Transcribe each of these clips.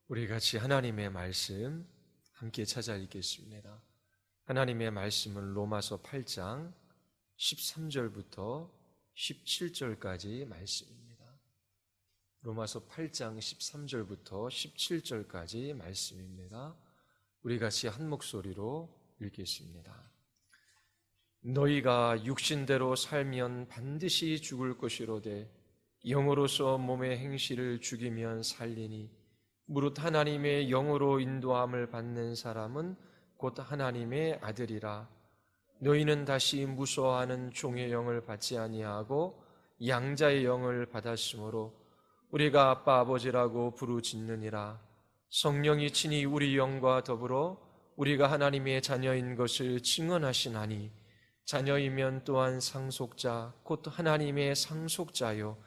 우리 같이 하나님의 말씀 함께 찾아 읽겠습니다. 하나님의 말씀은 로마서 8장 13절부터 17절까지 말씀입니다. 로마서 8장 13절부터 17절까지 말씀입니다. 우리 같이 한 목소리로 읽겠습니다. 너희가 육신대로 살면 반드시 죽을 것이로되 영으로서 몸의 행실을 죽이면 살리니 무릇 하나님의 영으로 인도함을 받는 사람은 곧 하나님의 아들이라. 너희는 다시 무서워하는 종의 영을 받지 아니하고 양자의 영을 받았으므로 우리가 아빠 아버지라고 부르짖느니라. 성령이 친히 우리 영과 더불어 우리가 하나님의 자녀인 것을 증언하시나니 자녀이면 또한 상속자 곧 하나님의 상속자요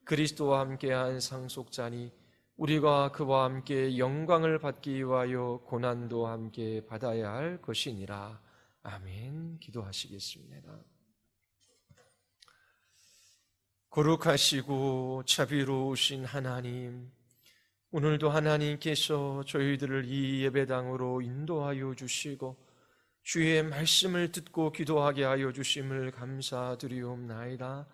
그리스도와 함께한 상속자니 우리가 그와 함께 영광을 받기 위하여 고난도 함께 받아야 할 것이니라. 아멘. 기도하시겠습니다. 거룩하시고 자비로우신 하나님, 오늘도 하나님께서 저희들을 이 예배당으로 인도하여 주시고 주의 말씀을 듣고 기도하게 하여 주심을 감사드리옵나이다.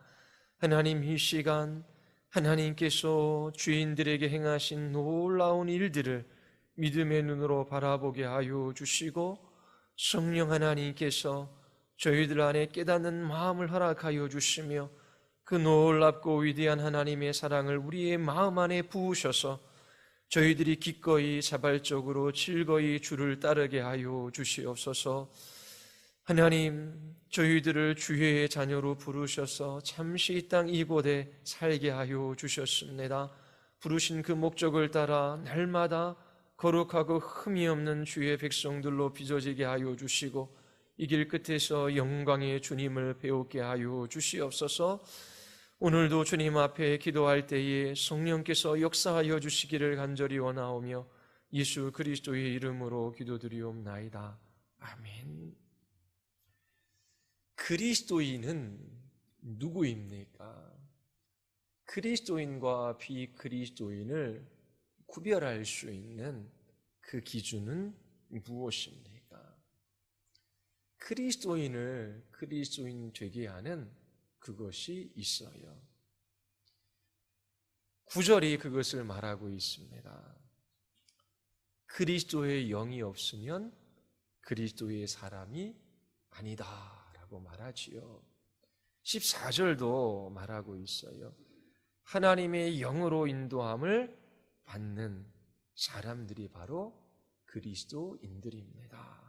하나님, 이 시간 하나님께서 주인들에게 행하신 놀라운 일들을 믿음의 눈으로 바라보게 하여 주시고 성령 하나님께서 저희들 안에 깨닫는 마음을 허락하여 주시며 그 놀랍고 위대한 하나님의 사랑을 우리의 마음 안에 부으셔서 저희들이 기꺼이 자발적으로 즐거이 주를 따르게 하여 주시옵소서. 하나님, 저희들을 주의 자녀로 부르셔서 잠시 이 땅 이곳에 살게 하여 주셨습니다. 부르신 그 목적을 따라 날마다 거룩하고 흠이 없는 주의 백성들로 빚어지게 하여 주시고 이 길 끝에서 영광의 주님을 배우게 하여 주시옵소서. 오늘도 주님 앞에 기도할 때에 성령께서 역사하여 주시기를 간절히 원하오며 예수 그리스도의 이름으로 기도드리옵나이다. 아멘. 그리스도인은 누구입니까? 그리스도인과 비그리스도인을 구별할 수 있는 그 기준은 무엇입니까? 그리스도인을 그리스도인 되게 하는 그것이 있어요. 9절이 그것을 말하고 있습니다. 그리스도의 영이 없으면 그리스도의 사람이 아니다 라고 말하지요. 14절도 말하고 있어요. 하나님의 영으로 인도함을 받는 사람들이 바로 그리스도인들입니다.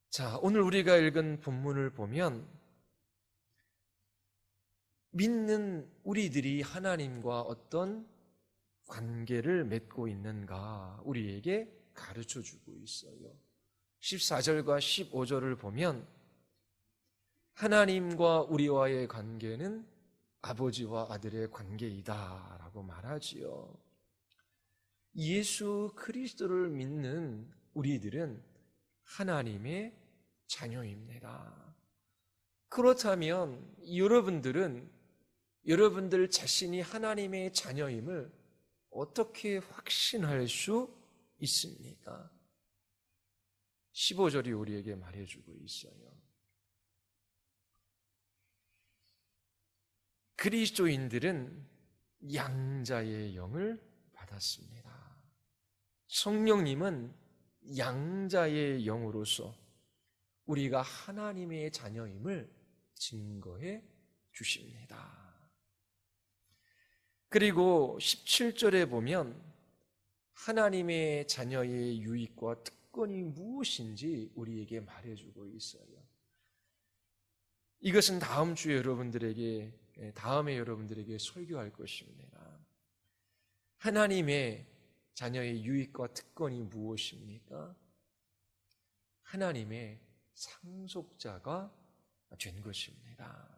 자, 오늘 우리가 읽은 본문을 보면 믿는 우리들이 하나님과 어떤 관계를 맺고 있는가 우리에게 가르쳐주고 있어요. 14절과 15절을 보면 하나님과 우리와의 관계는 아버지와 아들의 관계이다 라고 말하지요. 예수 그리스도를 믿는 우리들은 하나님의 자녀입니다. 그렇다면 여러분들 자신이 하나님의 자녀임을 어떻게 확신할 수 있습니까? 15절이 우리에게 말해주고 있어요. 그리스도인들은 양자의 영을 받았습니다. 성령님은 양자의 영으로서 우리가 하나님의 자녀임을 증거해 주십니다. 그리고 17절에 보면 하나님의 자녀의 유익과 특권이 무엇인지 우리에게 말해주고 있어요. 이것은 다음에 여러분들에게 설교할 것입니다. 하나님의 자녀의 유익과 특권이 무엇입니까? 하나님의 상속자가 된 것입니다.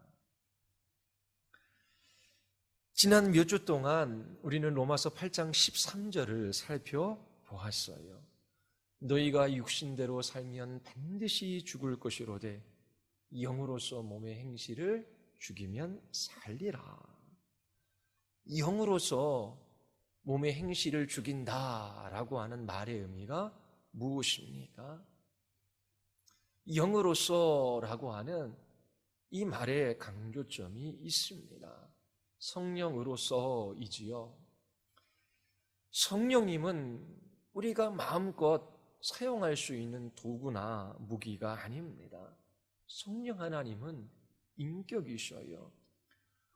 지난 몇 주 동안 우리는 로마서 8장 13절을 살펴보았어요. 너희가 육신대로 살면 반드시 죽을 것이로되 영으로서 몸의 행실을 죽이면 살리라. 영으로서 몸의 행실을 죽인다라고 하는 말의 의미가 무엇입니까? 영으로서라고 하는 이 말에 강조점이 있습니다. 성령으로서이지요. 성령님은 우리가 마음껏 사용할 수 있는 도구나 무기가 아닙니다. 성령 하나님은 인격이셔요.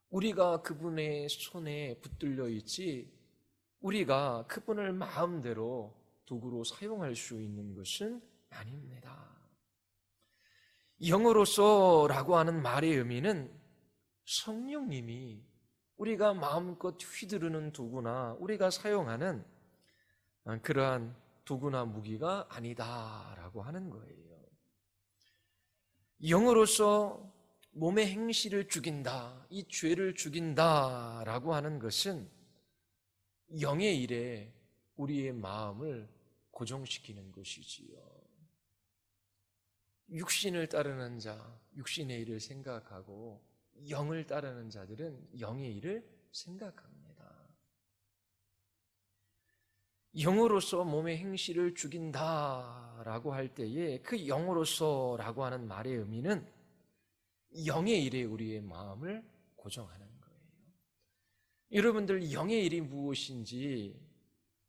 우리가 그분의 손에 붙들려 있지 우리가 그분을 마음대로 도구로 사용할 수 있는 것은 아닙니다. 영으로서라고 하는 말의 의미는 성령님이 우리가 마음껏 휘두르는 도구나 우리가 사용하는 그러한 도구나 무기가 아니다라고 하는 거예요. 영으로서 몸의 행실을 죽인다, 이 죄를 죽인다라고 하는 것은 영의 일에 우리의 마음을 고정시키는 것이지요. 육신을 따르는 자, 육신의 일을 생각하고 영을 따르는 자들은 영의 일을 생각합니다. 영으로서 몸의 행실을 죽인다라고 할 때에 그 영으로서라고 하는 말의 의미는 영의 일에 우리의 마음을 고정하는 거예요. 여러분들 영의 일이 무엇인지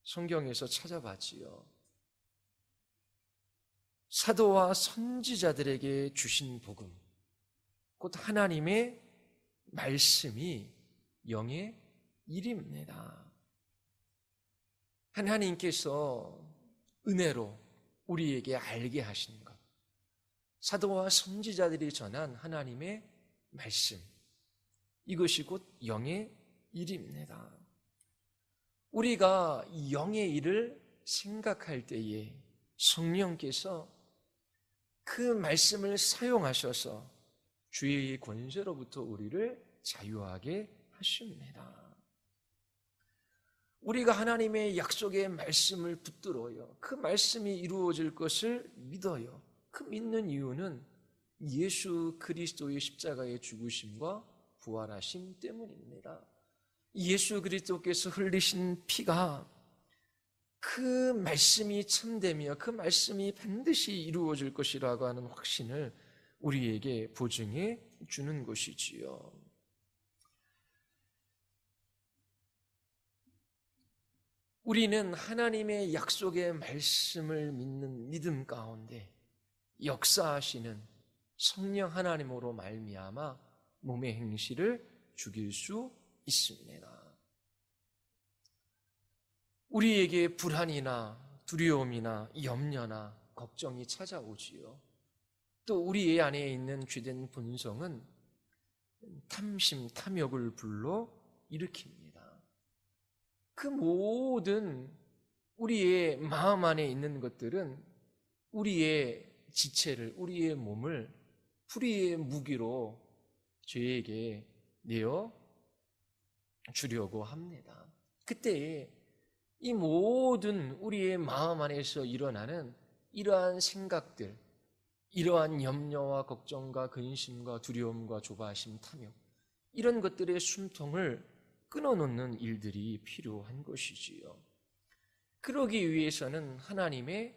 성경에서 찾아봤지요. 사도와 선지자들에게 주신 복음, 곧 하나님의 말씀이 영의 일입니다. 하나님께서 은혜로 우리에게 알게 하신 것, 사도와 선지자들이 전한 하나님의 말씀, 이것이 곧 영의 일입니다. 우리가 영의 일을 생각할 때에 성령께서 그 말씀을 사용하셔서 주의 권세로부터 우리를 자유하게 하십니다. 우리가 하나님의 약속의 말씀을 붙들어요. 그 말씀이 이루어질 것을 믿어요. 그 믿는 이유는 예수 그리스도의 십자가의 죽으심과 부활하심 때문입니다. 예수 그리스도께서 흘리신 피가 그 말씀이 참되며 그 말씀이 반드시 이루어질 것이라고 하는 확신을 우리에게 보증해 주는 것이지요. 우리는 하나님의 약속의 말씀을 믿는 믿음 가운데 역사하시는 성령 하나님으로 말미암아 몸의 행실을 죽일 수 있습니다. 우리에게 불안이나 두려움이나 염려나 걱정이 찾아오지요. 또 우리 안에 있는 죄된 본성은 탐심, 탐욕을 불러 일으킵니다. 그 모든 우리의 마음 안에 있는 것들은 우리의 지체를, 우리의 몸을 불의의 무기로 죄에게 내어 주려고 합니다. 그때에 이 모든 우리의 마음 안에서 일어나는 이러한 생각들, 이러한 염려와 걱정과 근심과 두려움과 조바심, 탐욕, 이런 것들의 숨통을 끊어놓는 일들이 필요한 것이지요. 그러기 위해서는 하나님의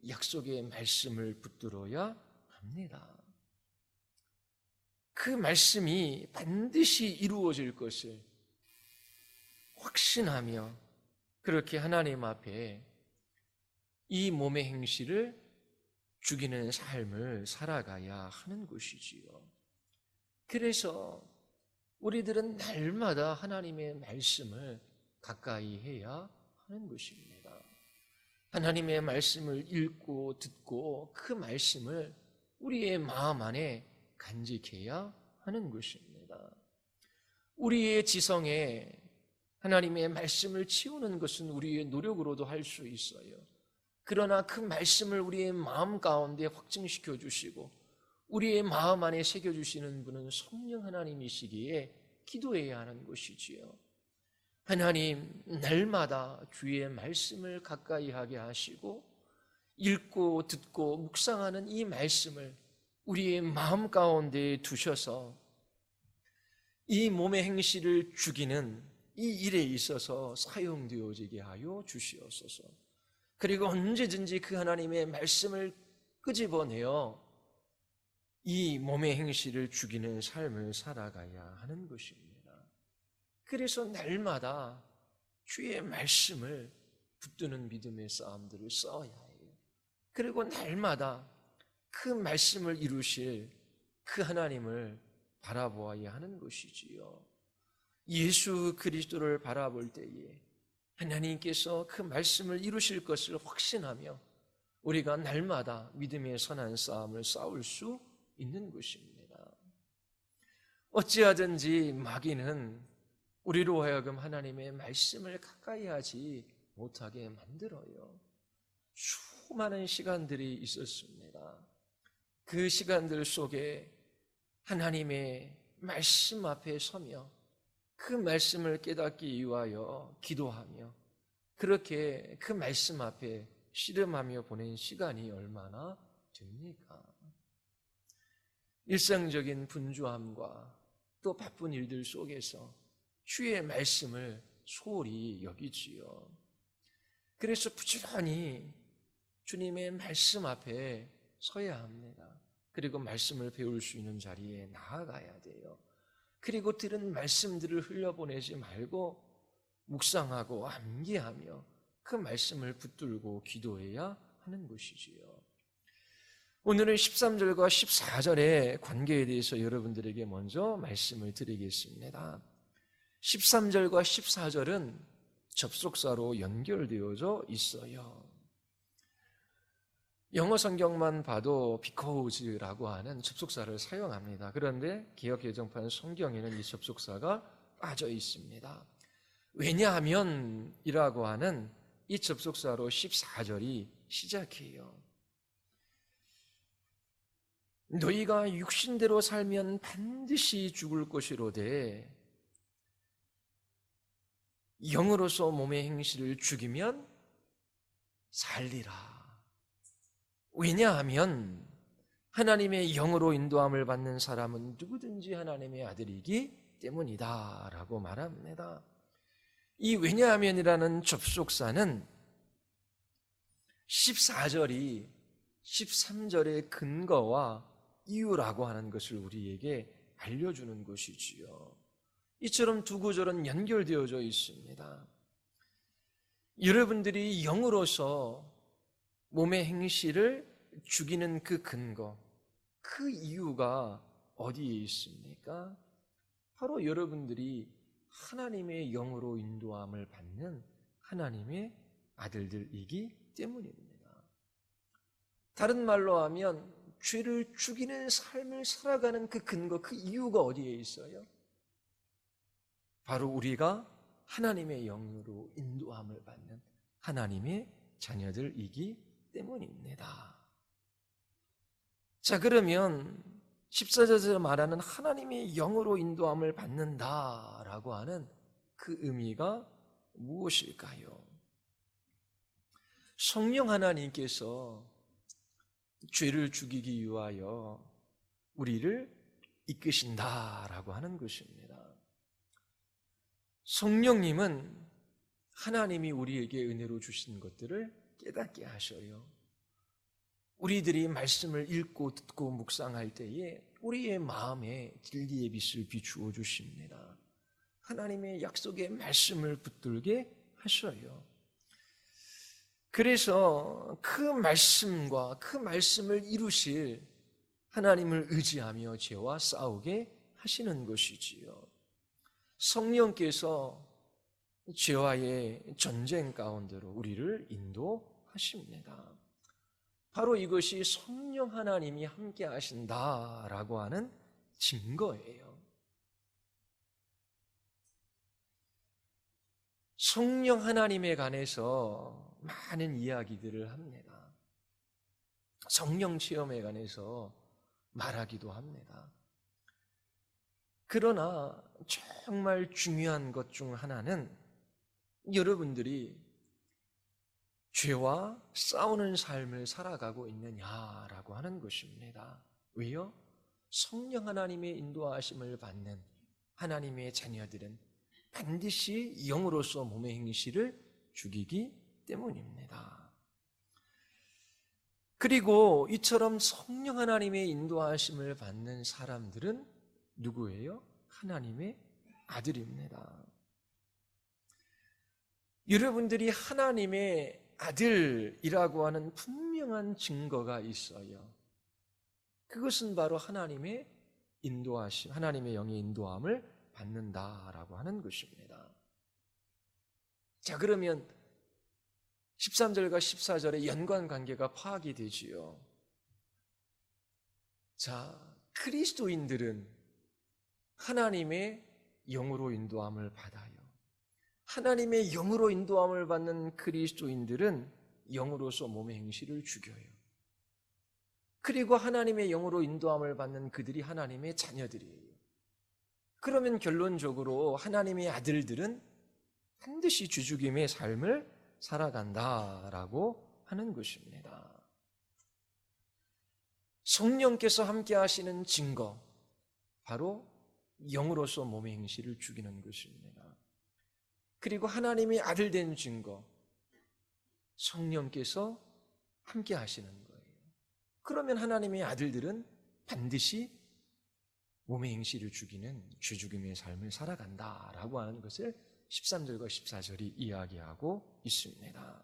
약속의 말씀을 붙들어야 합니다. 그 말씀이 반드시 이루어질 것을 확신하며 그렇게 하나님 앞에 이 몸의 행실을 죽이는 삶을 살아가야 하는 것이지요. 그래서 우리들은 날마다 하나님의 말씀을 가까이 해야 하는 것입니다. 하나님의 말씀을 읽고 듣고 그 말씀을 우리의 마음 안에 간직해야 하는 것입니다. 우리의 지성에 하나님의 말씀을 치우는 것은 우리의 노력으로도 할 수 있어요. 그러나 그 말씀을 우리의 마음 가운데 확증시켜 주시고 우리의 마음 안에 새겨주시는 분은 성령 하나님이시기에 기도해야 하는 것이지요. 하나님, 날마다 주의 말씀을 가까이 하게 하시고 읽고 듣고 묵상하는 이 말씀을 우리의 마음 가운데 두셔서 이 몸의 행실을 죽이는 이 일에 있어서 사용되어지게 하여 주시옵소서. 그리고 언제든지 그 하나님의 말씀을 끄집어내어 이 몸의 행실을 죽이는 삶을 살아가야 하는 것입니다. 그래서 날마다 주의 말씀을 붙드는 믿음의 싸움들을 싸워야 해요. 그리고 날마다 그 말씀을 이루실 그 하나님을 바라보아야 하는 것이지요. 예수 그리스도를 바라볼 때에 하나님께서 그 말씀을 이루실 것을 확신하며 우리가 날마다 믿음의 선한 싸움을 싸울 수 있는 것입니다. 어찌하든지 마귀는 우리로 하여금 하나님의 말씀을 가까이 하지 못하게 만들어요. 수많은 시간들이 있었습니다. 그 시간들 속에 하나님의 말씀 앞에 서며 그 말씀을 깨닫기 위하여 기도하며 그렇게 그 말씀 앞에 씨름하며 보낸 시간이 얼마나 됩니까? 일상적인 분주함과 또 바쁜 일들 속에서 주의 말씀을 소홀히 여기지요. 그래서 부지런히 주님의 말씀 앞에 서야 합니다. 그리고 말씀을 배울 수 있는 자리에 나아가야 돼요. 그리고 들은 말씀들을 흘려보내지 말고 묵상하고 암기하며 그 말씀을 붙들고 기도해야 하는 것이지요. 오늘은 13절과 14절의 관계에 대해서 여러분들에게 먼저 말씀을 드리겠습니다. 13절과 14절은 접속사로 연결되어져 있어요. 영어 성경만 봐도 because라고 하는 접속사를 사용합니다. 그런데 개역개정판 성경에는 이 접속사가 빠져 있습니다. 왜냐하면이라고 하는 이 접속사로 14절이 시작해요. 너희가 육신대로 살면 반드시 죽을 것이로되 영으로서 몸의 행실을 죽이면 살리라. 왜냐하면 하나님의 영으로 인도함을 받는 사람은 누구든지 하나님의 아들이기 때문이다 라고 말합니다. 이 왜냐하면이라는 접속사는 14절이 13절의 근거와 이유라고 하는 것을 우리에게 알려주는 것이지요. 이처럼 두 구절은 연결되어져 있습니다. 여러분들이 영으로서 몸의 행실을 죽이는 그 근거, 그 이유가 어디에 있습니까? 바로 여러분들이 하나님의 영으로 인도함을 받는 하나님의 아들들이기 때문입니다. 다른 말로 하면 죄를 죽이는 삶을 살아가는 그 근거, 그 이유가 어디에 있어요? 바로 우리가 하나님의 영으로 인도함을 받는 하나님의 자녀들이기 때문입니다. 자, 그러면 14절에서 말하는 하나님의 영으로 인도함을 받는다라고 하는 그 의미가 무엇일까요? 성령 하나님께서 죄를 죽이기 위하여 우리를 이끄신다라고 하는 것입니다. 성령님은 하나님이 우리에게 은혜로 주신 것들을 깨닫게 하셔요. 우리들이 말씀을 읽고 듣고 묵상할 때에 우리의 마음에 진리의 빛을 비추어 주십니다. 하나님의 약속의 말씀을 붙들게 하셔요. 그래서 그 말씀과 그 말씀을 이루실 하나님을 의지하며 죄와 싸우게 하시는 것이지요. 성령께서 죄와의 전쟁 가운데로 우리를 인도하십니다. 바로 이것이 성령 하나님이 함께 하신다라고 하는 증거예요. 성령 하나님에 관해서 많은 이야기들을 합니다. 성령 체험에 관해서 말하기도 합니다. 그러나 정말 중요한 것 중 하나는 여러분들이 죄와 싸우는 삶을 살아가고 있느냐라고 하는 것입니다. 왜요? 성령 하나님의 인도하심을 받는 하나님의 자녀들은 반드시 영으로서 몸의 행실을 죽이기 때문입니다. 그리고 이처럼 성령 하나님의 인도하심을 받는 사람들은 누구예요? 하나님의 아들입니다. 여러분들이 하나님의 아들이라고 하는 분명한 증거가 있어요. 그것은 바로 하나님의 인도하심, 하나님의 영의 인도함을 받는다라고 하는 것입니다. 자, 그러면 13절과 14절의 연관관계가 파악이 되지요. 자, 그리스도인들은 하나님의 영으로 인도함을 받아요. 하나님의 영으로 인도함을 받는 그리스도인들은 영으로서 몸의 행실을 죽여요. 그리고 하나님의 영으로 인도함을 받는 그들이 하나님의 자녀들이에요. 그러면 결론적으로 하나님의 아들들은 반드시 주죽임의 삶을 살아간다라고 하는 것입니다. 성령께서 함께 하시는 증거, 바로 영으로서 몸의 행실을 죽이는 것입니다. 그리고 하나님의 아들 된 증거, 성령께서 함께 하시는 거예요. 그러면 하나님의 아들들은 반드시 몸의 행실을 죽이는 죄죽임의 삶을 살아간다라고 하는 것을 13절과 14절이 이야기하고 있습니다.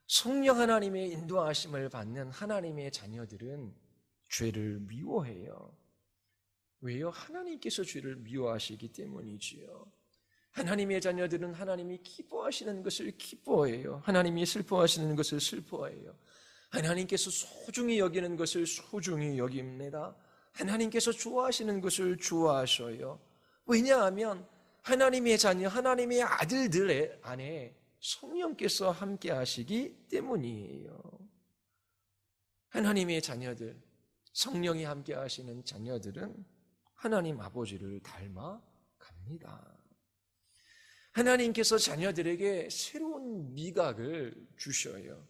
성령 하나님의 인도하심을 받는 하나님의 자녀들은 죄를 미워해요. 왜요? 하나님께서 죄를 미워하시기 때문이지요. 하나님의 자녀들은 하나님이 기뻐하시는 것을 기뻐해요. 하나님이 슬퍼하시는 것을 슬퍼해요. 하나님께서 소중히 여기는 것을 소중히 여깁니다. 하나님께서 좋아하시는 것을 좋아하셔요. 왜냐하면 하나님의 자녀, 하나님의 아들들 안에 성령께서 함께 하시기 때문이에요. 하나님의 자녀들, 성령이 함께 하시는 자녀들은 하나님 아버지를 닮아갑니다. 하나님께서 자녀들에게 새로운 미각을 주셔요.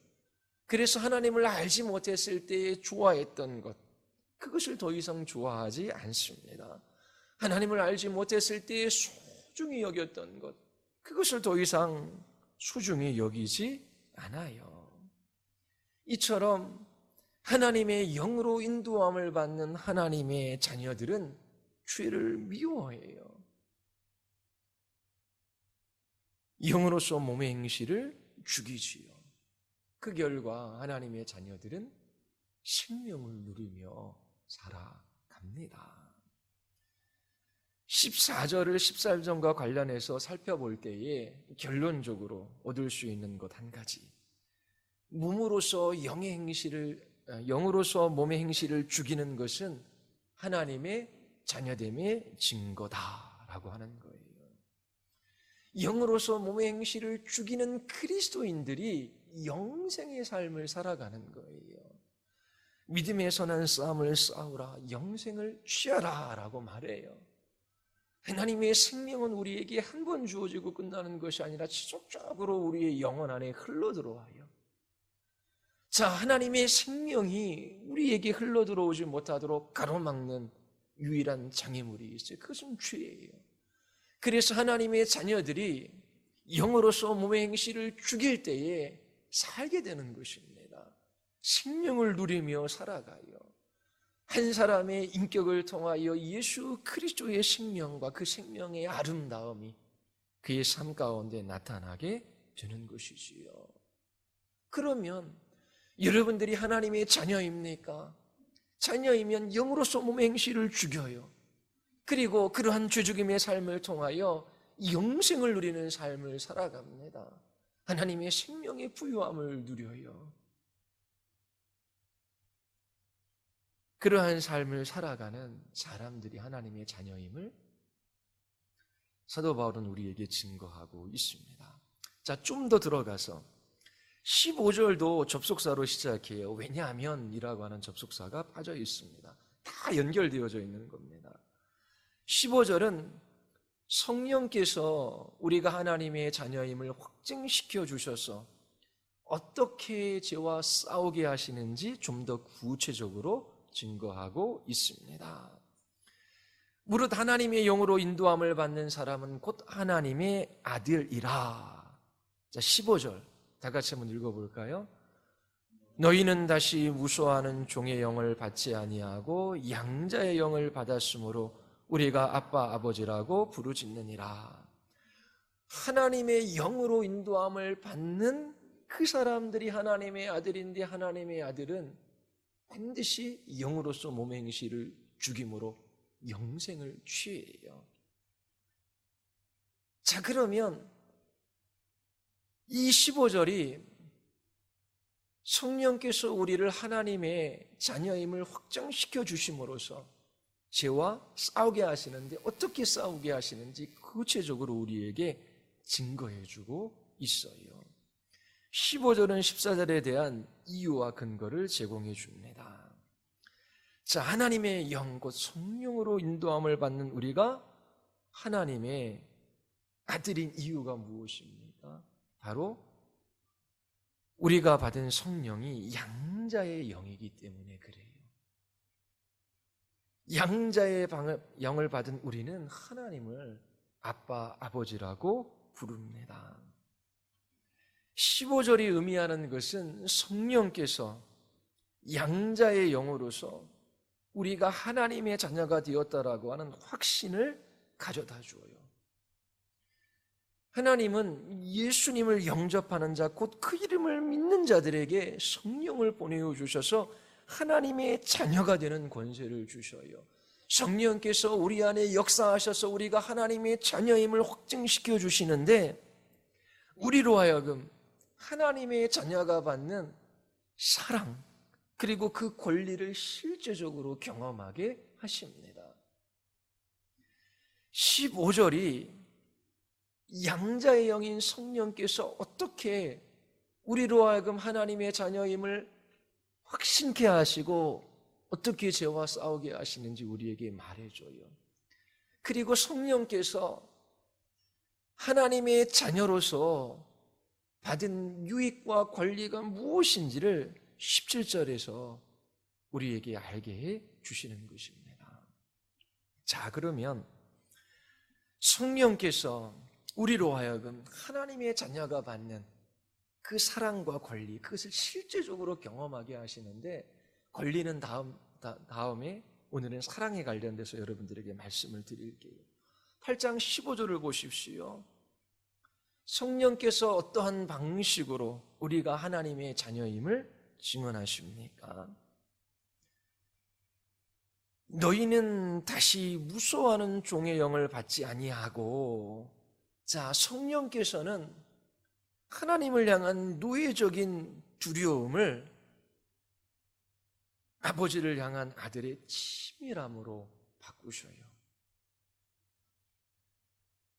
그래서 하나님을 알지 못했을 때에 좋아했던 것, 그것을 더 이상 좋아하지 않습니다. 하나님을 알지 못했을 때에 소중히 여겼던 것, 그것을 더 이상 소중히 여기지 않아요. 이처럼 하나님의 영으로 인도함을 받는 하나님의 자녀들은 죄를 미워해요. 영으로서 몸의 행실을 죽이지요. 그 결과 하나님의 자녀들은 생명을 누리며 살아갑니다. 14절을 14절과 관련해서 살펴볼 때에 결론적으로 얻을 수 있는 것 한 가지. 몸으로서 영으로서 몸의 행실을 죽이는 것은 하나님의 자녀됨의 증거다라고 하는 거예요. 영으로서 몸의 행실을 죽이는 그리스도인들이 영생의 삶을 살아가는 거예요. 믿음의 선한 싸움을 싸우라, 영생을 취하라 라고 말해요. 하나님의 생명은 우리에게 한 번 주어지고 끝나는 것이 아니라 지속적으로 우리의 영혼 안에 흘러들어와요. 자, 하나님의 생명이 우리에게 흘러들어오지 못하도록 가로막는 유일한 장애물이 있어요. 그것은 죄예요. 그래서 하나님의 자녀들이 영으로서 몸의 행실을 죽일 때에 살게 되는 것입니다. 생명을 누리며 살아가요. 한 사람의 인격을 통하여 예수 그리스도의 생명과 그 생명의 아름다움이 그의 삶 가운데 나타나게 되는 것이지요. 그러면 여러분들이 하나님의 자녀입니까? 자녀이면 영으로서 몸의 행실을 죽여요. 그리고 그러한 죄죽임의 삶을 통하여 영생을 누리는 삶을 살아갑니다. 하나님의 생명의 부유함을 누려요. 그러한 삶을 살아가는 사람들이 하나님의 자녀임을 사도 바울은 우리에게 증거하고 있습니다. 자, 좀 더 들어가서 15절도 접속사로 시작해요. 왜냐하면 이라고 하는 접속사가 빠져 있습니다. 다 연결되어져 있는 겁니다. 15절은 성령께서 우리가 하나님의 자녀임을 확증시켜 주셔서 어떻게 죄와 싸우게 하시는지 좀 더 구체적으로 증거하고 있습니다. 무릇 하나님의 영으로 인도함을 받는 사람은 곧 하나님의 아들이라. 자, 15절 다 같이 한번 읽어볼까요? 너희는 다시 무소하는 종의 영을 받지 아니하고 양자의 영을 받았으므로 우리가 아빠 아버지라고 부르짖느니라. 하나님의 영으로 인도함을 받는 그 사람들이 하나님의 아들인데, 하나님의 아들은 반드시 영으로서 몸의 행실을 죽임으로 영생을 취해요. 자, 그러면 이 15절이 성령께서 우리를 하나님의 자녀임을 확정시켜 주심으로써 죄와 싸우게 하시는데, 어떻게 싸우게 하시는지 구체적으로 우리에게 증거해 주고 있어요. 15절은 14절에 대한 이유와 근거를 제공해 줍니다. 자, 하나님의 영, 곧 성령으로 인도함을 받는 우리가 하나님의 아들인 이유가 무엇입니까? 바로 우리가 받은 성령이 양자의 영이기 때문에 그래요. 양자의 영을 받은 우리는 하나님을 아빠, 아버지라고 부릅니다. 15절이 의미하는 것은 성령께서 양자의 영으로서 우리가 하나님의 자녀가 되었다라고 하는 확신을 가져다 주어요. 하나님은 예수님을 영접하는 자, 곧 그 이름을 믿는 자들에게 성령을 보내주셔서 하나님의 자녀가 되는 권세를 주셔요. 성령께서 우리 안에 역사하셔서 우리가 하나님의 자녀임을 확증시켜 주시는데, 우리로 하여금 하나님의 자녀가 받는 사랑, 그리고 그 권리를 실제적으로 경험하게 하십니다. 15절이 양자의 영인 성령께서 어떻게 우리로 하여금 하나님의 자녀임을 확신케 하시고 어떻게 죄와 싸우게 하시는지 우리에게 말해줘요. 그리고 성령께서 하나님의 자녀로서 받은 유익과 권리가 무엇인지를 17절에서 우리에게 알게 해 주시는 것입니다. 자, 그러면 성령께서 우리로 하여금 하나님의 자녀가 받는 그 사랑과 권리, 그것을 실제적으로 경험하게 하시는데, 권리는 다음에 오늘은 사랑에 관련돼서 여러분들에게 말씀을 드릴게요. 8장 15절을 보십시오. 성령께서 어떠한 방식으로 우리가 하나님의 자녀임을 증언하십니까? 너희는 다시 무소하는 종의 영을 받지 아니하고. 자, 성령께서는 하나님을 향한 노예적인 두려움을 아버지를 향한 아들의 치밀함으로 바꾸셔요.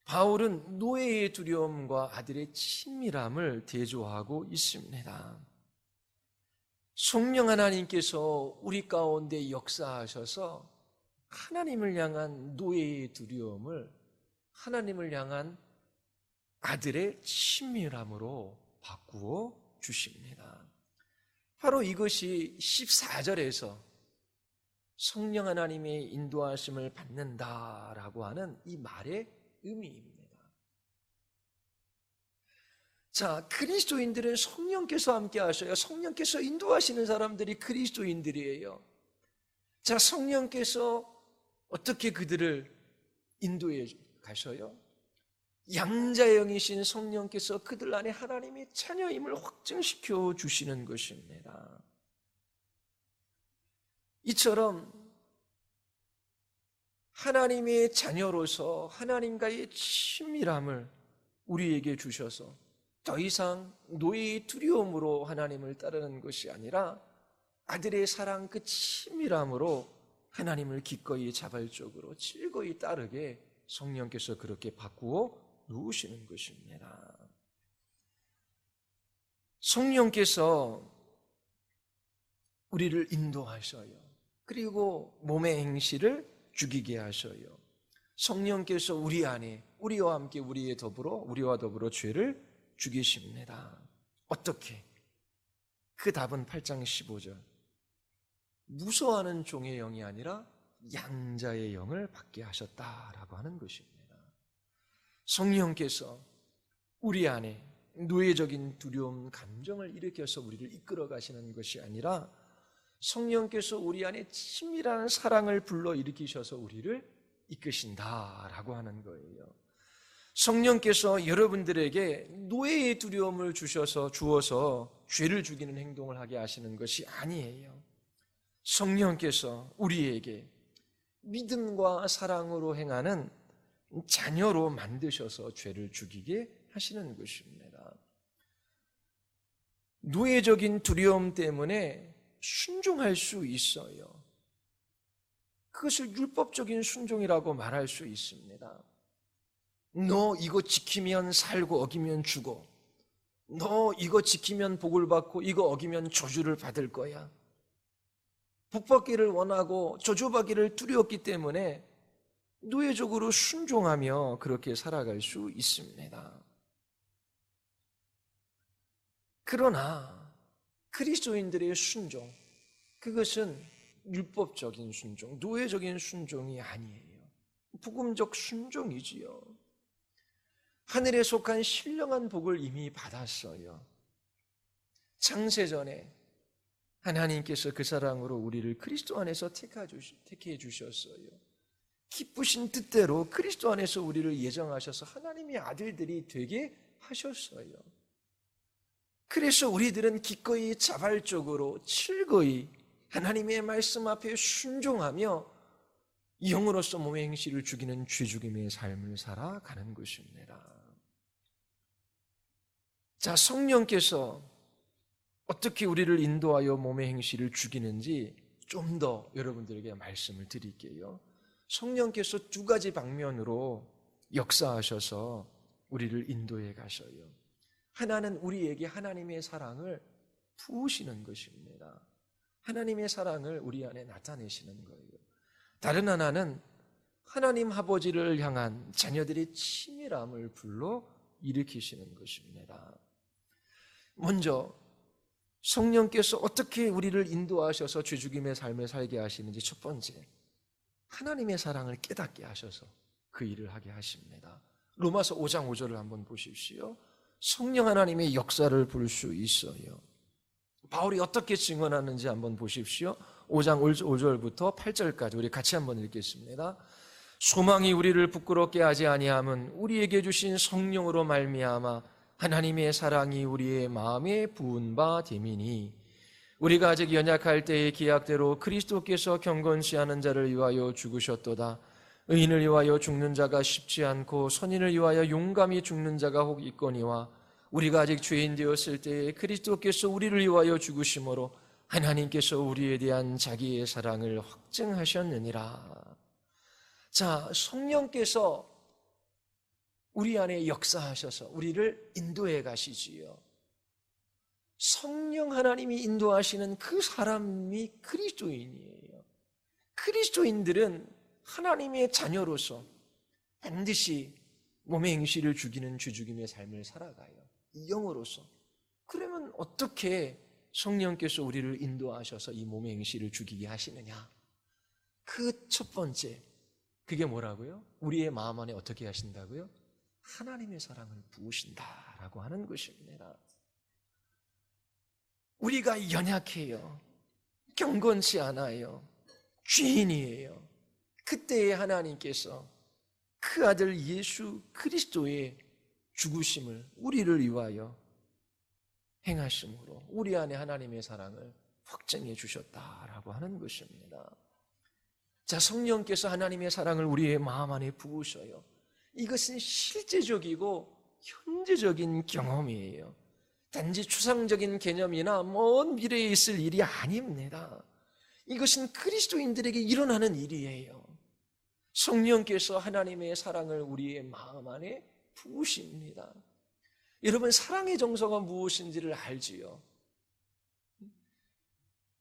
바울은 노예의 두려움과 아들의 친밀함을 대조하고 있습니다. 성령 하나님께서 우리 가운데 역사하셔서 하나님을 향한 노예의 두려움을 하나님을 향한 아들의 친밀함으로 바꾸어 주십니다. 바로 이것이 14절에서 성령 하나님의 인도하심을 받는다라고 하는 이 말의 의미입니다. 자, 그리스도인들은 성령께서 함께 하셔요. 성령께서 인도하시는 사람들이 그리스도인들이에요. 자, 성령께서 어떻게 그들을 인도해 가셔요? 양자의 영이신 성령께서 그들 안에 하나님의 자녀임을 확증시켜 주시는 것입니다. 이처럼 하나님의 자녀로서 하나님과의 친밀함을 우리에게 주셔서 더 이상 노예의 두려움으로 하나님을 따르는 것이 아니라 아들의 사랑, 그 친밀함으로 하나님을 기꺼이 자발적으로 즐거이 따르게 성령께서 그렇게 바꾸어 놓으시는 것입니다. 성령께서 우리를 인도하셔요. 그리고 몸의 행실을 죽이게 하셔요. 성령께서 우리 안에 우리와 함께 우리와 더불어 죄를 죽이십니다. 어떻게? 그 답은 8장 15절. 무서워하는 종의 영이 아니라 양자의 영을 받게 하셨다라고 하는 것입니다. 성령께서 우리 안에 노예적인 두려움, 감정을 일으켜서 우리를 이끌어 가시는 것이 아니라 성령께서 우리 안에 치밀한 사랑을 불러일으키셔서 우리를 이끄신다라고 하는 거예요. 성령께서 여러분들에게 노예의 두려움을 주어서 죄를 죽이는 행동을 하게 하시는 것이 아니에요. 성령께서 우리에게 믿음과 사랑으로 행하는 자녀로 만드셔서 죄를 죽이게 하시는 것입니다. 노예적인 두려움 때문에 순종할 수 있어요. 그것을 율법적인 순종이라고 말할 수 있습니다. 너 이거 지키면 살고 어기면 죽어. 너 이거 지키면 복을 받고 이거 어기면 저주를 받을 거야. 복받기를 원하고 저주받기를 두려웠기 때문에 노예적으로 순종하며 그렇게 살아갈 수 있습니다. 그러나 그리스도인들의 순종, 그것은 율법적인 순종, 노예적인 순종이 아니에요. 복음적 순종이지요. 하늘에 속한 신령한 복을 이미 받았어요. 창세전에 하나님께서 그 사랑으로 우리를 그리스도 안에서 택해 주셨어요. 기쁘신 뜻대로 그리스도 안에서 우리를 예정하셔서 하나님의 아들들이 되게 하셨어요. 그래서 우리들은 기꺼이 자발적으로 즐거이 하나님의 말씀 앞에 순종하며 영으로서 몸의 행실을 죽이는 죄죽임의 삶을 살아가는 것입니다. 자, 성령께서 어떻게 우리를 인도하여 몸의 행실을 죽이는지 좀 더 여러분들에게 말씀을 드릴게요. 성령께서 두 가지 방면으로 역사하셔서 우리를 인도해 가셔요. 하나는 우리에게 하나님의 사랑을 부으시는 것입니다. 하나님의 사랑을 우리 안에 나타내시는 거예요. 다른 하나는 하나님 아버지를 향한 자녀들의 치밀함을 불러 일으키시는 것입니다. 먼저 성령께서 어떻게 우리를 인도하셔서 죄죽임의 삶을 살게 하시는지 첫 번째, 하나님의 사랑을 깨닫게 하셔서 그 일을 하게 하십니다. 로마서 5장 5절을 한번 보십시오. 성령 하나님의 역사를 볼 수 있어요. 바울이 어떻게 증언하는지 한번 보십시오. 5장 5절부터 8절까지 우리 같이 한번 읽겠습니다. 소망이 우리를 부끄럽게 하지 아니함은 우리에게 주신 성령으로 말미암아 하나님의 사랑이 우리의 마음에 부은 바 됨이니 우리가 아직 연약할 때의 기약대로 그리스도께서 경건시하는 자를 위하여 죽으셨도다. 의인을 위하여 죽는 자가 쉽지 않고 선인을 위하여 용감히 죽는 자가 혹 있거니와 우리가 아직 죄인 되었을 때에 그리스도께서 우리를 위하여 죽으심으로 하나님께서 우리에 대한 자기의 사랑을 확증하셨느니라. 자, 성령께서 우리 안에 역사하셔서 우리를 인도해 가시지요. 성령 하나님이 인도하시는 그 사람이 그리스도인이에요. 그리스도인들은 하나님의 자녀로서 반드시 몸의 행실을 죽이는 죄죽임의 삶을 살아가요. 영으로서. 그러면 어떻게 성령께서 우리를 인도하셔서 이 몸의 행실을 죽이게 하시느냐? 그 첫 번째, 그게 뭐라고요? 우리의 마음 안에 어떻게 하신다고요? 하나님의 사랑을 부으신다라고 하는 것입니다. 우리가 연약해요. 경건치 않아요. 죄인이에요. 그때에 하나님께서 그 아들 예수 그리스도의 죽으심을 우리를 위하여 행하심으로 우리 안에 하나님의 사랑을 확증해 주셨다라고 하는 것입니다. 자, 성령께서 하나님의 사랑을 우리의 마음 안에 부으셔요. 이것은 실제적이고 현재적인 경험이에요. 단지 추상적인 개념이나 먼 미래에 있을 일이 아닙니다. 이것은 그리스도인들에게 일어나는 일이에요. 성령께서 하나님의 사랑을 우리의 마음 안에 부으십니다. 여러분, 사랑의 정서가 무엇인지를 알지요?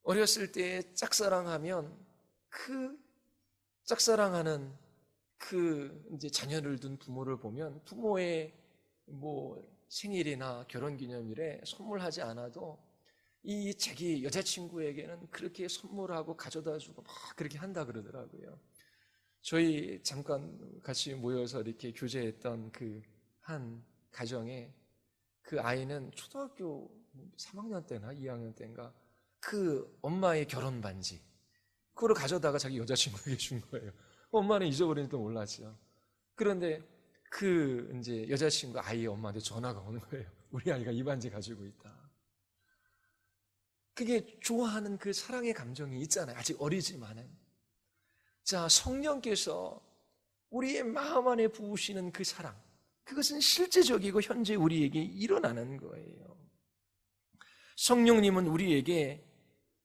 어렸을 때 짝사랑하면 그 짝사랑하는 이제 자녀를 둔 부모를 보면 부모의 생일이나 결혼기념일에 선물하지 않아도 이 자기 여자친구에게는 그렇게 선물하고 가져다 주고 막 그렇게 한다 그러더라고요. 저희 잠깐 같이 모여서 이렇게 교제했던 그 한 가정에 그 아이는 초등학교 3학년 때나 2학년 때인가 그 엄마의 결혼 반지 그거를 가져다가 자기 여자친구에게 준 거예요. 엄마는 잊어버리니까 몰랐죠. 그런데 그 이제 여자친구 아이의 엄마한테 전화가 오는 거예요. 우리 아이가 이 반지 가지고 있다. 그게 좋아하는 그 사랑의 감정이 있잖아요. 아직 어리지만은. 자, 성령께서 우리의 마음 안에 부으시는 그 사랑, 그것은 실제적이고 현재 우리에게 일어나는 거예요. 성령님은 우리에게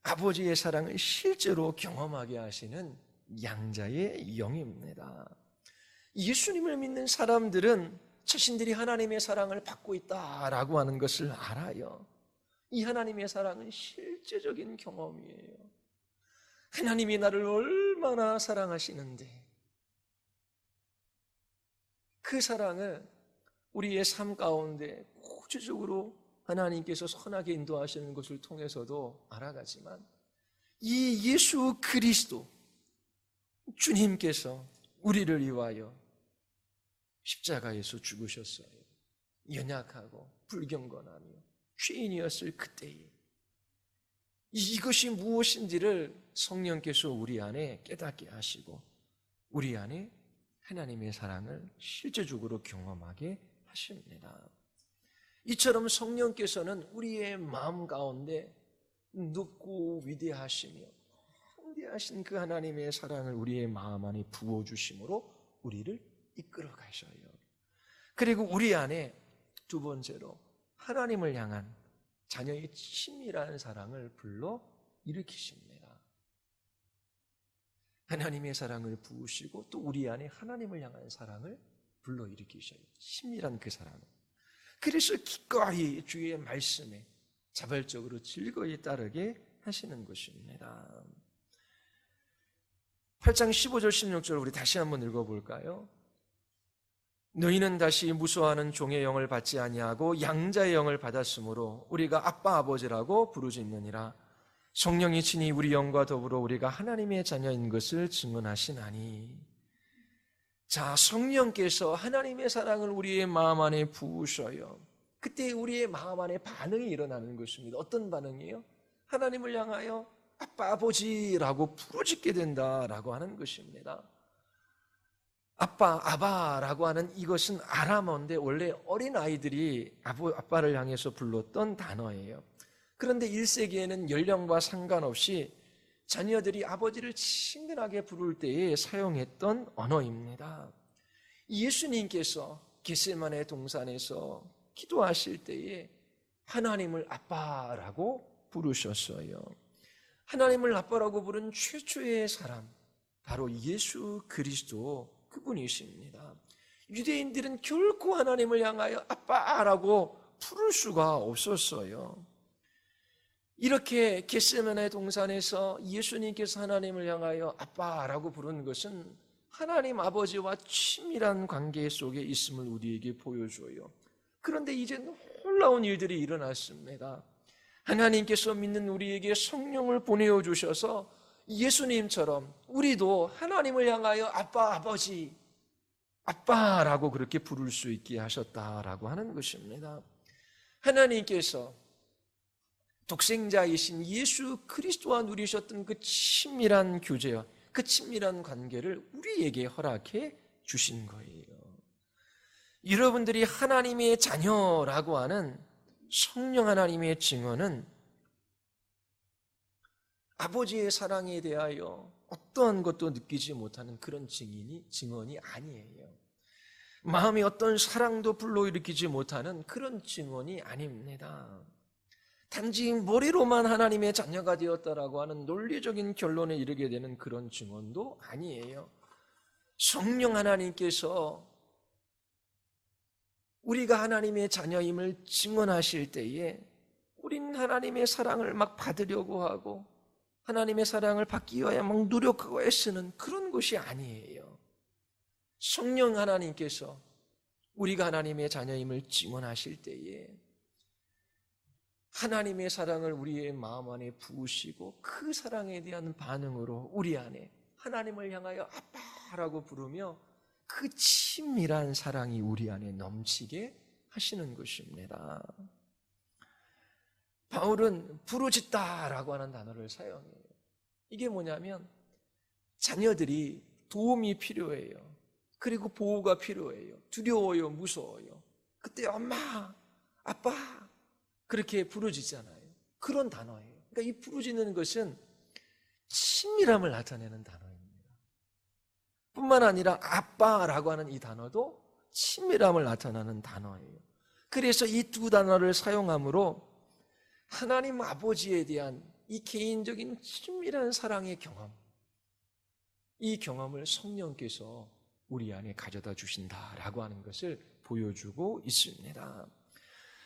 아버지의 사랑을 실제로 경험하게 하시는 양자의 영입니다. 예수님을 믿는 사람들은 자신들이 하나님의 사랑을 받고 있다라고 하는 것을 알아요. 이 하나님의 사랑은 실제적인 경험이에요. 하나님이 나를 얼마나 사랑하시는데 그 사랑을 우리의 삶 가운데 구체적으로 하나님께서 선하게 인도하시는 것을 통해서도 알아가지만 이 예수 그리스도 주님께서 우리를 위하여 십자가에서 죽으셨어요. 연약하고 불경건하며 죄인이었을 그때에 이것이 무엇인지를 성령께서 우리 안에 깨닫게 하시고 우리 안에 하나님의 사랑을 실제적으로 경험하게 하십니다. 이처럼 성령께서는 우리의 마음 가운데 높고 위대하시며 성대하신 그 하나님의 사랑을 우리의 마음 안에 부어주심으로 우리를 이끌어 가셔요. 그리고 우리 안에 두 번째로 하나님을 향한 자녀의 친밀한 사랑을 불러 일으키십니다. 하나님의 사랑을 부으시고 또 우리 안에 하나님을 향한 사랑을 불러 일으키셔요. 친밀한 그 사랑을. 그래서 기꺼이 주의 말씀에 자발적으로 즐거이 따르게 하시는 것입니다. 8장 15절 16절 우리 다시 한번 읽어볼까요? 너희는 다시 무수하는 종의 영을 받지 아니하고 양자의 영을 받았으므로 우리가 아빠 아버지라고 부르짖느니라. 성령이 친히 우리 영과 더불어 우리가 하나님의 자녀인 것을 증언하시나니. 자, 성령께서 하나님의 사랑을 우리의 마음 안에 부으셔요. 그때 우리의 마음 안에 반응이 일어나는 것입니다. 어떤 반응이에요? 하나님을 향하여 아빠 아버지라고 부르짖게 된다라고 하는 것입니다. 아빠, 아바라고 하는 이것은 아람어인데 원래 어린아이들이 아빠를 향해서 불렀던 단어예요. 그런데 1세기에는 연령과 상관없이 자녀들이 아버지를 친근하게 부를 때에 사용했던 언어입니다. 예수님께서 겟세마네 동산에서 기도하실 때에 하나님을 아빠라고 부르셨어요. 하나님을 아빠라고 부른 최초의 사람, 바로 예수 그리스도 그분이십니다. 유대인들은 결코 하나님을 향하여 아빠라고 부를 수가 없었어요. 이렇게 겟세마네 동산에서 예수님께서 하나님을 향하여 아빠라고 부른 것은 하나님 아버지와 친밀한 관계 속에 있음을 우리에게 보여줘요. 그런데 이제 놀라운 일들이 일어났습니다. 하나님께서 믿는 우리에게 성령을 보내어 주셔서 예수님처럼 우리도 하나님을 향하여 아빠, 아버지, 아빠라고 그렇게 부를 수 있게 하셨다라고 하는 것입니다. 하나님께서 독생자이신 예수 그리스도와 누리셨던 그 친밀한 교제와 그 친밀한 관계를 우리에게 허락해 주신 거예요. 여러분들이 하나님의 자녀라고 하는 성령 하나님의 증언은 아버지의 사랑에 대하여 어떠한 것도 느끼지 못하는 그런 증언이 아니에요. 마음에 어떤 사랑도 불러일으키지 못하는 그런 증언이 아닙니다. 단지 머리로만 하나님의 자녀가 되었다라고 하는 논리적인 결론에 이르게 되는 그런 증언도 아니에요. 성령 하나님께서 우리가 하나님의 자녀임을 증언하실 때에 우린 하나님의 사랑을 막 받으려고 하고 하나님의 사랑을 받기 위하여 막 노력하고 애쓰는 그런 것이 아니에요. 성령 하나님께서 우리가 하나님의 자녀임을 증언하실 때에 하나님의 사랑을 우리의 마음 안에 부으시고 그 사랑에 대한 반응으로 우리 안에 하나님을 향하여 아빠라고 부르며 그 친밀한 사랑이 우리 안에 넘치게 하시는 것입니다. 바울은 부르짖다라고 하는 단어를 사용해요. 이게 뭐냐면 자녀들이 도움이 필요해요. 그리고 보호가 필요해요. 두려워요, 무서워요. 그때 엄마, 아빠 그렇게 부르짖잖아요. 그런 단어예요. 그러니까 이 부르짖는 것은 친밀함을 나타내는 단어입니다. 뿐만 아니라 아빠라고 하는 이 단어도 친밀함을 나타내는 단어예요. 그래서 이 두 단어를 사용함으로 하나님 아버지에 대한 이 개인적인 친밀한 사랑의 경험, 이 경험을 성령께서 우리 안에 가져다 주신다라고 하는 것을 보여주고 있습니다.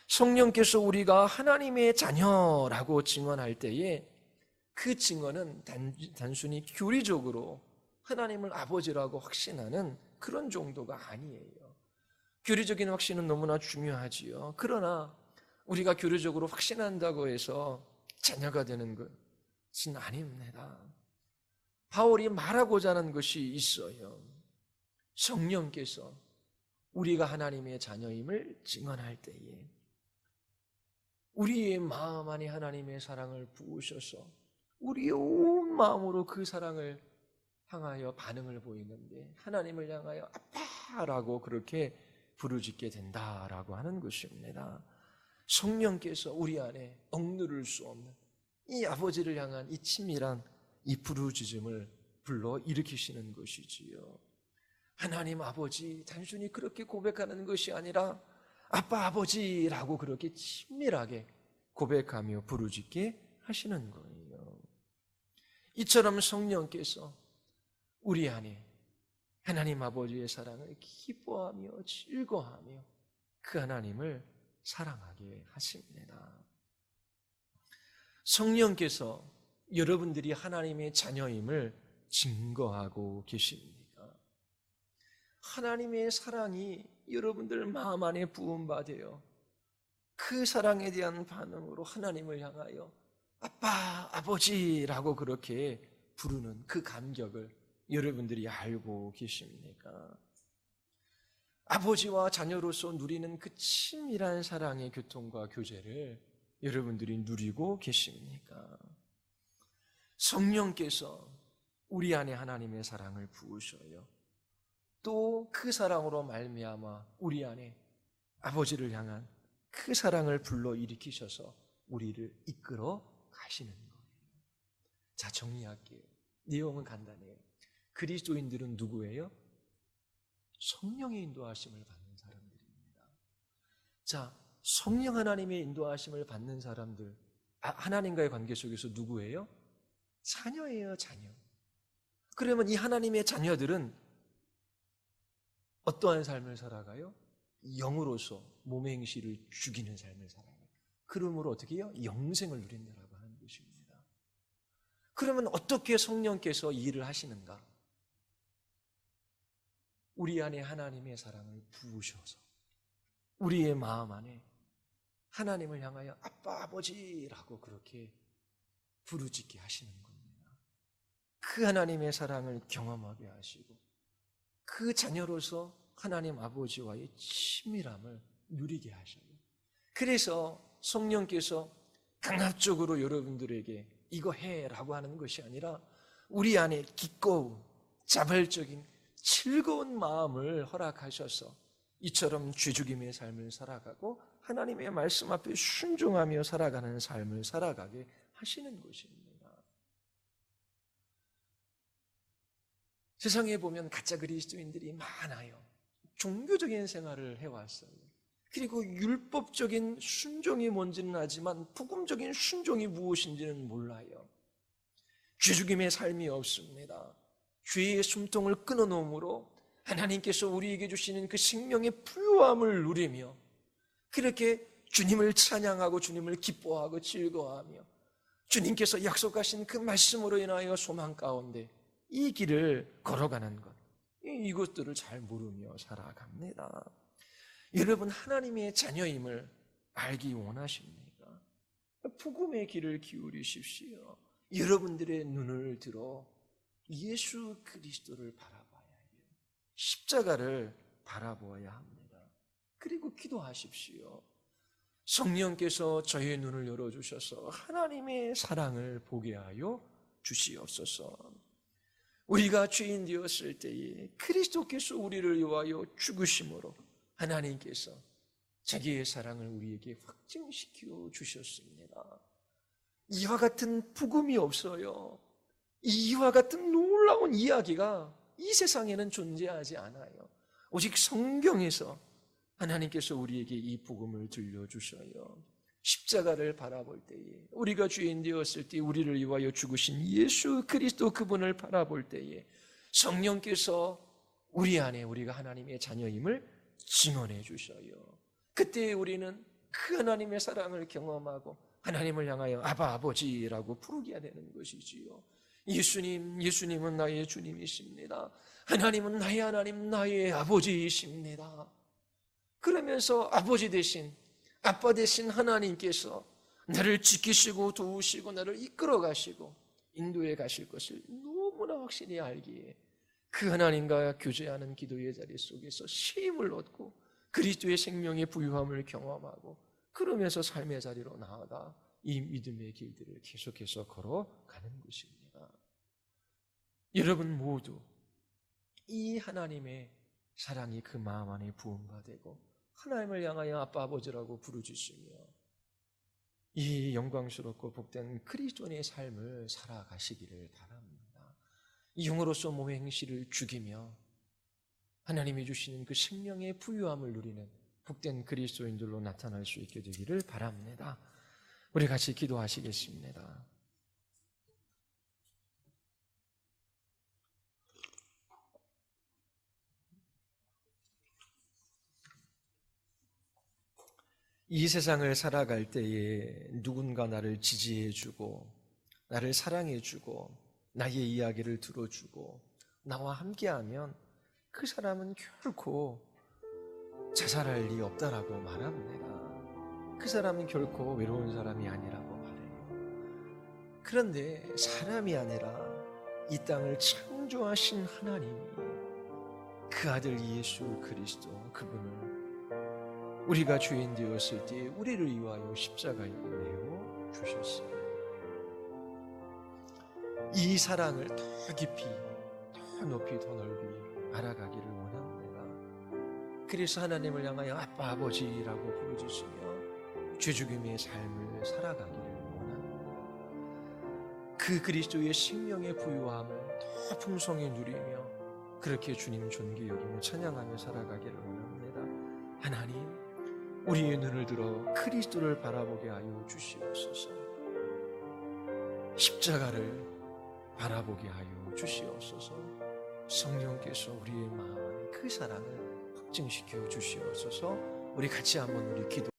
성령께서 우리가 하나님의 자녀라고 증언할 때에 그 증언은 단순히 교리적으로 하나님을 아버지라고 확신하는 그런 정도가 아니에요. 교리적인 확신은 너무나 중요하지요. 그러나 우리가 교리적으로 확신한다고 해서 자녀가 되는 것은 아닙니다. 바울이 말하고자 하는 것이 있어요. 성령께서 우리가 하나님의 자녀임을 증언할 때에 우리의 마음 안에 하나님의 사랑을 부으셔서 우리의 온 마음으로 그 사랑을 향하여 반응을 보이는데 하나님을 향하여 아빠라고 그렇게 부르짖게 된다라고 하는 것입니다. 성령께서 우리 안에 억누를 수 없는 이 아버지를 향한 이 친밀한 이 부르짖음을 불러 일으키시는 것이지요. 하나님 아버지 단순히 그렇게 고백하는 것이 아니라 아빠 아버지라고 그렇게 친밀하게 고백하며 부르짖게 하시는 거예요. 이처럼 성령께서 우리 안에 하나님 아버지의 사랑을 기뻐하며 즐거워하며 그 하나님을 사랑하게 하십니다. 성령께서 여러분들이 하나님의 자녀임을 증거하고 계십니까? 하나님의 사랑이 여러분들 마음 안에 부음받아요. 그 사랑에 대한 반응으로 하나님을 향하여 아빠, 아버지라고 그렇게 부르는 그 감격을 여러분들이 알고 계십니까? 아버지와 자녀로서 누리는 그 친밀한 사랑의 교통과 교제를 여러분들이 누리고 계십니까? 성령께서 우리 안에 하나님의 사랑을 부으셔요. 또 그 사랑으로 말미암아 우리 안에 아버지를 향한 그 사랑을 불러 일으키셔서 우리를 이끌어 가시는 거예요. 자, 정리할게요. 내용은 간단해요. 그리스도인들은 누구예요? 성령의 인도하심을 받는 사람들입니다. 자, 성령 하나님의 인도하심을 받는 사람들, 하나님과의 관계 속에서 누구예요? 자녀예요, 자녀. 그러면 이 하나님의 자녀들은 어떠한 삶을 살아가요? 영으로서 몸의 행실을 죽이는 삶을 살아가요. 그러므로 어떻게 해요? 영생을 누린다라고 하는 것입니다. 그러면 어떻게 성령께서 이 일을 하시는가? 우리 안에 하나님의 사랑을 부으셔서 우리의 마음 안에 하나님을 향하여 아빠, 아버지라고 그렇게 부르짖게 하시는 겁니다. 그 하나님의 사랑을 경험하게 하시고 그 자녀로서 하나님 아버지와의 친밀함을 누리게 하셔요. 그래서 성령께서 강압적으로 여러분들에게 이거 해라고 하는 것이 아니라 우리 안에 기꺼운 자발적인 즐거운 마음을 허락하셔서 이처럼 죄죽임의 삶을 살아가고 하나님의 말씀 앞에 순종하며 살아가는 삶을 살아가게 하시는 것입니다. 세상에 보면 가짜 그리스도인들이 많아요. 종교적인 생활을 해왔어요. 그리고 율법적인 순종이 뭔지는 알지만 복음적인 순종이 무엇인지는 몰라요. 죄죽임의 삶이 없습니다. 죄의 숨통을 끊어놓음으로 하나님께서 우리에게 주시는 그 생명의 부유함을 누리며 그렇게 주님을 찬양하고 주님을 기뻐하고 즐거워하며 주님께서 약속하신 그 말씀으로 인하여 소망 가운데 이 길을 걸어가는 것, 이것들을 잘 모르며 살아갑니다. 여러분 하나님의 자녀임을 알기 원하십니까? 복음의 귀를 기울이십시오. 여러분들의 눈을 들어 예수 그리스도를 바라봐야 해요. 십자가를 바라보아야 합니다. 그리고 기도하십시오. 성령께서 저의 눈을 열어주셔서 하나님의 사랑을 보게 하여 주시옵소서. 우리가 죄인 되었을 때에 그리스도께서 우리를 위하여 죽으심으로 하나님께서 자기의 사랑을 우리에게 확증시켜 주셨습니다. 이와 같은 복음이 없어요. 이와 같은 놀라운 이야기가 이 세상에는 존재하지 않아요. 오직 성경에서 하나님께서 우리에게 이 복음을 들려주셔요. 십자가를 바라볼 때에, 우리가 죄인 되었을 때 우리를 위하여 죽으신 예수 그리스도 그분을 바라볼 때에 성령께서 우리 안에 우리가 하나님의 자녀임을 증언해 주셔요. 그때 우리는 그 하나님의 사랑을 경험하고 하나님을 향하여 아바 아버지라고 부르게 되는 것이지요. 예수님은 나의 주님이십니다. 하나님은 나의 하나님, 나의 아버지이십니다. 그러면서 아버지 대신, 아빠 대신 하나님께서 나를 지키시고 도우시고 나를 이끌어 가시고 인도해 가실 것을 너무나 확실히 알기에 그 하나님과 교제하는 기도의 자리 속에서 쉼을 얻고 그리스도의 생명의 부유함을 경험하고 그러면서 삶의 자리로 나아가 이 믿음의 길들을 계속해서 걸어가는 것입니다. 여러분 모두 이 하나님의 사랑이 그 마음 안에 부음가 되고 하나님을 향하여 아빠 아버지라고 부르짖으며 이 영광스럽고 복된 그리스도인의 삶을 살아가시기를 바랍니다. 영으로서 몸의 행실을 죽이며 하나님이 주시는 그 생명의 부유함을 누리는 복된 그리스도인들로 나타날 수 있게 되기를 바랍니다. 우리 같이 기도하시겠습니다. 이 세상을 살아갈 때에 누군가 나를 지지해주고 나를 사랑해주고 나의 이야기를 들어주고 나와 함께하면 그 사람은 결코 자살할 리 없다라고 말합니다. 그 사람은 결코 외로운 사람이 아니라고 말해요. 그런데 사람이 아니라 이 땅을 창조하신 하나님이 그 아들 예수 그리스도 그분을 우리가 죄인 되었을 때 우리를 위하여 십자가에 내어 주셨어요. 이 사랑을 더 깊이, 더 높이, 더 넓이 알아가기를 원합니다. 그래서 하나님을 향하여 아빠 아버지라고 부르짖으며 죄죽임의 삶을 살아가기를 원합니다. 그 그리스도의 생명의 부유함을 더 풍성히 누리며 그렇게 주님 존귀 여기며 찬양하며 살아가기를 원합니다. 하나님, 우리의 눈을 들어 그리스도를 바라보게 하여 주시옵소서. 십자가를 바라보게 하여 주시옵소서. 성령께서 우리의 마음에 그 사랑을 확증시켜 주시옵소서. 우리 같이 한번 우리 기도